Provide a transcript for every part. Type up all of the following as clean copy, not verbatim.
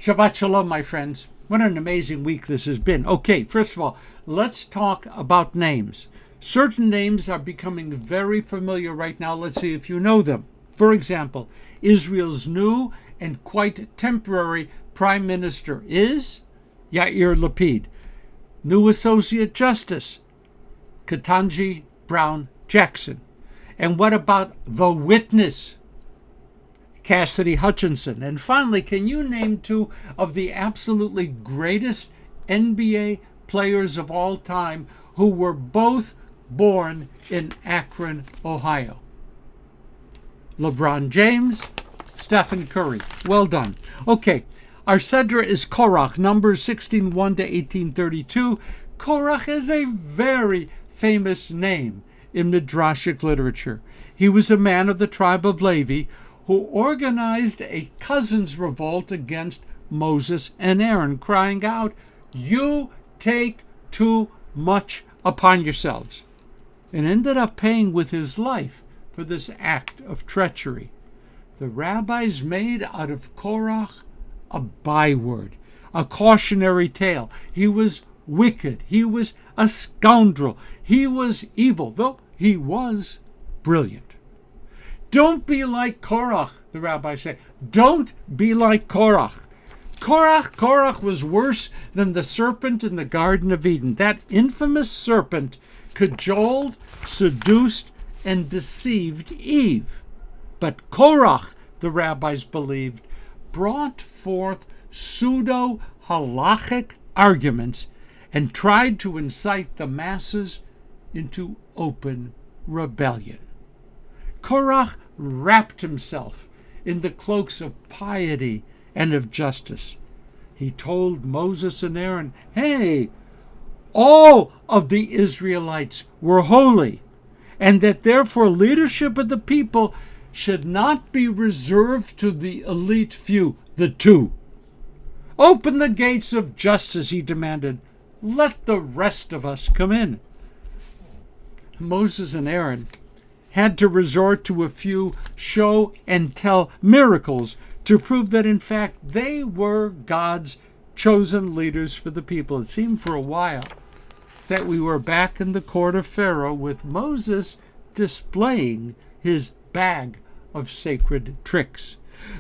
Shabbat Shalom, my friends. What an amazing week this has been. Okay, first of all, let's talk about names. Certain names are becoming very familiar right now. Let's see if you know them. For example, Israel's new and quite temporary Prime Minister is Yair Lapid. New Associate Justice, Ketanji Brown Jackson. And what about the witness, Cassidy Hutchinson? And finally, can you name two of the absolutely greatest NBA players of all time who were both born in Akron, Ohio? LeBron James, Stephen Curry. Well done. Okay, our Sedra is Korach, Numbers 16:1 to 18:32. Korach is a very famous name in Midrashic literature. He was a man of the tribe of Levi who organized a cousins' revolt against Moses and Aaron, crying out, "You take too much upon yourselves," and ended up paying with his life for this act of treachery. The rabbis made out of Korach a byword, a cautionary tale. He was wicked. He was a scoundrel. He was evil, though he was brilliant. Don't be like Korach, the rabbis say. Don't be like Korach. Korach was worse than the serpent in the Garden of Eden. That infamous serpent cajoled, seduced, and deceived Eve. But Korach, the rabbis believed, brought forth pseudo-halachic arguments and tried to incite the masses into open rebellion. Korach wrapped himself in the cloaks of piety and of justice. He told Moses and Aaron, hey, all of the Israelites were holy, and that therefore leadership of the people should not be reserved to the elite few, the two. Open the gates of justice, he demanded. Let the rest of us come in. Moses and Aaron had to resort to a few show-and-tell miracles to prove that, in fact, they were God's chosen leaders for the people. It seemed for a while that we were back in the court of Pharaoh with Moses displaying his bag of sacred tricks.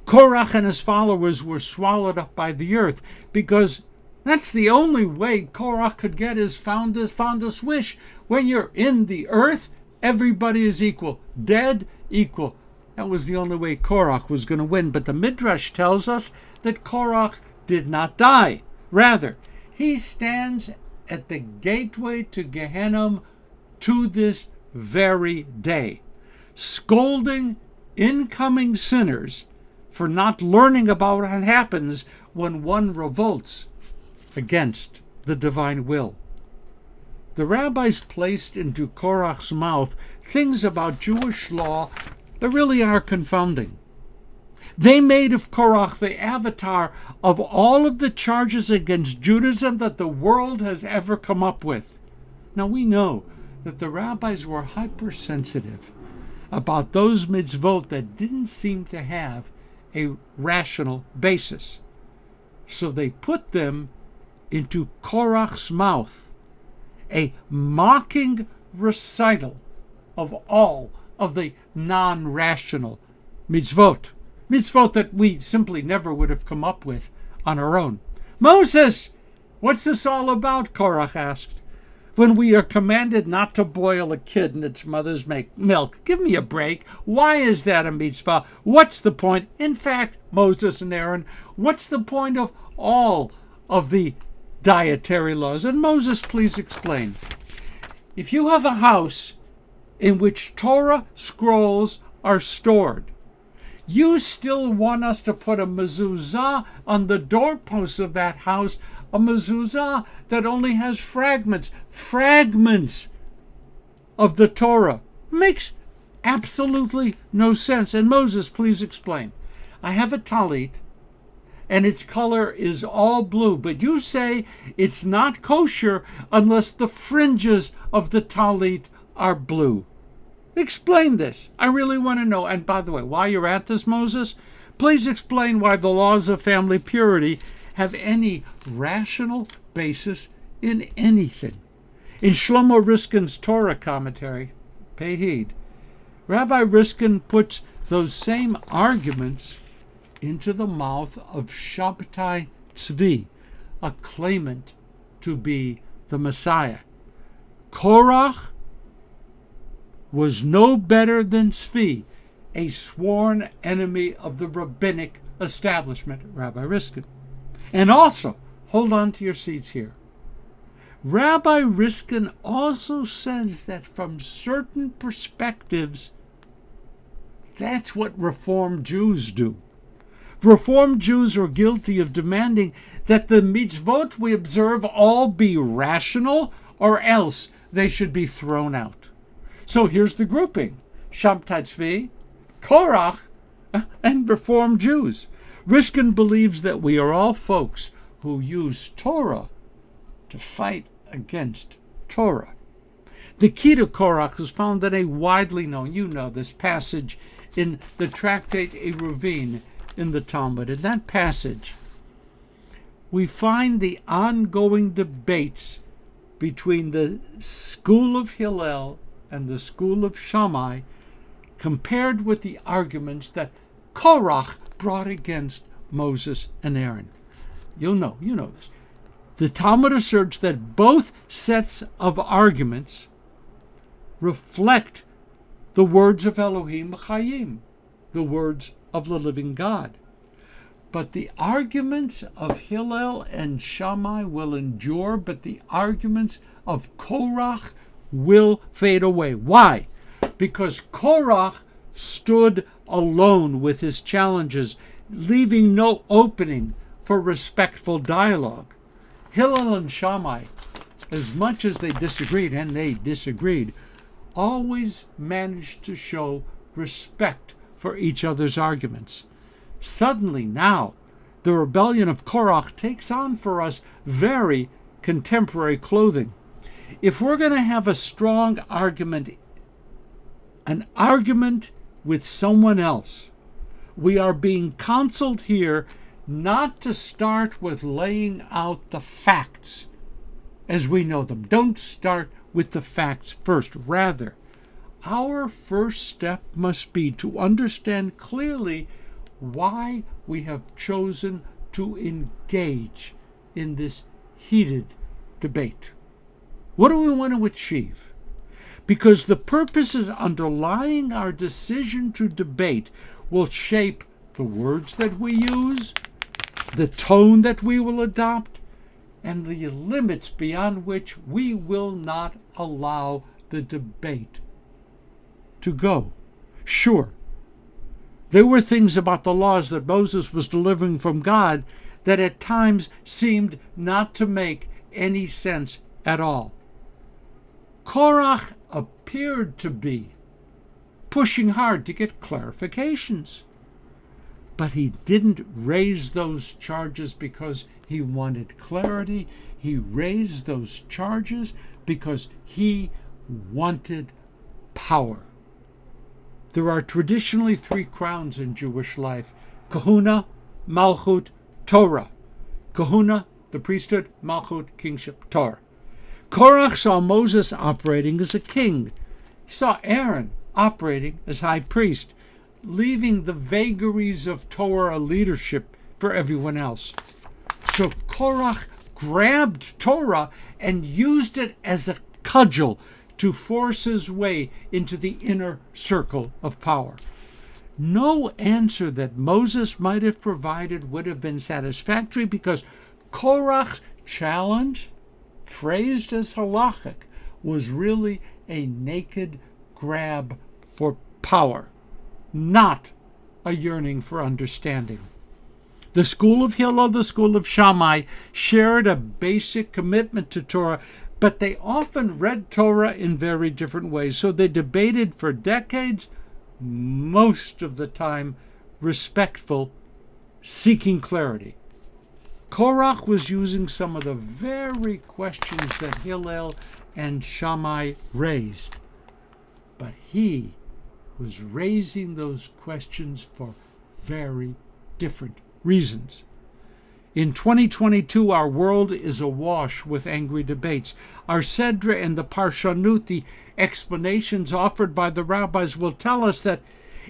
Korach and his followers were swallowed up by the earth because that's the only way Korach could get his fondest wish. When you're in the earth, everybody is equal. Dead, equal. That was the only way Korach was going to win. But the Midrash tells us that Korach did not die. Rather, he stands at the gateway to Gehenna to this very day, scolding incoming sinners for not learning about what happens when one revolts against the divine will. The rabbis placed into Korach's mouth things about Jewish law that really are confounding. They made of Korach the avatar of all of the charges against Judaism that the world has ever come up with. Now we know that the rabbis were hypersensitive about those mitzvot that didn't seem to have a rational basis. So they put them into Korach's mouth, a mocking recital of all of the non-rational mitzvot that we simply never would have come up with on our own. Moses, what's this all about? Korach asked. When we are commanded not to boil a kid in its mother's milk. Give me a break. Why is that a mitzvah? What's the point? In fact, Moses and Aaron, what's the point of all of the dietary laws? And Moses, please explain. If you have a house in which Torah scrolls are stored, you still want us to put a mezuzah on the doorposts of that house, a mezuzah that only has fragments of the Torah. Makes absolutely no sense. And Moses, please explain. I have a talit, and its color is all blue, but you say it's not kosher unless the fringes of the talit are blue. Explain this. I really want to know. And by the way, while you're at this, Moses, Please explain why the laws of family purity have any rational basis in anything. In Shlomo Riskin's Torah commentary, pay heed, Rabbi Riskin puts those same arguments into the mouth of Shabtai Tzvi, a claimant to be the Messiah. Korach was no better than Tzvi, a sworn enemy of the rabbinic establishment, Rabbi Riskin. And also, hold on to your seats here, Rabbi Riskin also says that from certain perspectives, that's what Reform Jews do. Reform Jews are guilty of demanding that the mitzvot we observe all be rational, or else they should be thrown out. So here's the grouping: Shabtai Tzvi, Korach, and Reform Jews. Riskin believes that we are all folks who use Torah to fight against Torah. The key to Korach is found in a widely known, you know this passage, in the tractate Eruvin in the Talmud. In that passage, we find the ongoing debates between the school of Hillel and the school of Shammai, compared with the arguments that Korach brought against Moses and Aaron. You know this. The Talmud asserts that both sets of arguments reflect the words of Elohim Chayim, the words of the living God. But the arguments of Hillel and Shammai will endure, but the arguments of Korach will fade away. Why? Because Korach stood alone with his challenges, leaving no opening for respectful dialogue. Hillel and Shammai, as much as they disagreed, and they disagreed, always managed to show respect for each other's arguments. Suddenly now, the rebellion of Korach takes on for us very contemporary clothing. If we're going to have a strong argument, an argument with someone else, we are being counseled here not to start with laying out the facts as we know them. Don't start with the facts first. Rather, our first step must be to understand clearly why we have chosen to engage in this heated debate. What do we want to achieve? Because the purposes underlying our decision to debate will shape the words that we use, the tone that we will adopt, and the limits beyond which we will not allow the debate to go. Sure, there were things about the laws that Moses was delivering from God that at times seemed not to make any sense at all. Korach appeared to be pushing hard to get clarifications, but he didn't raise those charges because he wanted clarity. He raised those charges because he wanted power. There are traditionally three crowns in Jewish life: kahuna, malchut, Torah. Kahuna, the priesthood; malchut, kingship; Torah. Korach saw Moses operating as a king. He saw Aaron operating as high priest, leaving the vagaries of Torah leadership for everyone else. So Korach grabbed Torah and used it as a cudgel to force his way into the inner circle of power. No answer that Moses might have provided would have been satisfactory, because Korach's challenge, phrased as halachic, was really a naked grab for power, not a yearning for understanding. The school of Hillel, the school of Shammai, shared a basic commitment to Torah, but they often read Torah in very different ways. So they debated for decades, most of the time respectful, seeking clarity. Korach was using some of the very questions that Hillel and Shammai raised, but he was raising those questions for very different reasons. In 2022, our world is awash with angry debates. Our Sedra and the Parshanut, the explanations offered by the rabbis, will tell us that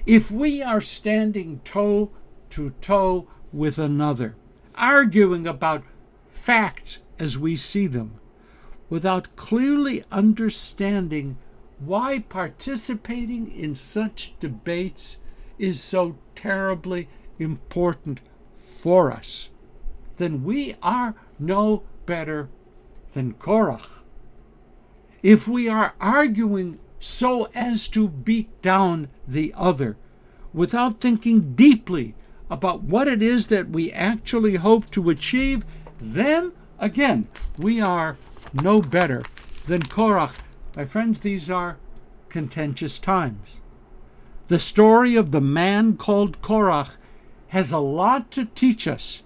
if we are standing toe to toe with another, arguing about facts as we see them, without clearly understanding why participating in such debates is so terribly important for us, then we are no better than Korach. If we are arguing so as to beat down the other without thinking deeply about what it is that we actually hope to achieve, then again, we are no better than Korach. My friends, these are contentious times. The story of the man called Korach has a lot to teach us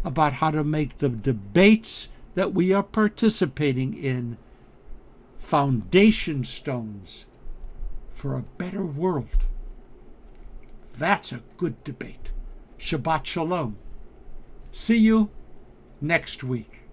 about how to make the debates that we are participating in foundation stones for a better world. That's a good debate. Shabbat Shalom. See you next week.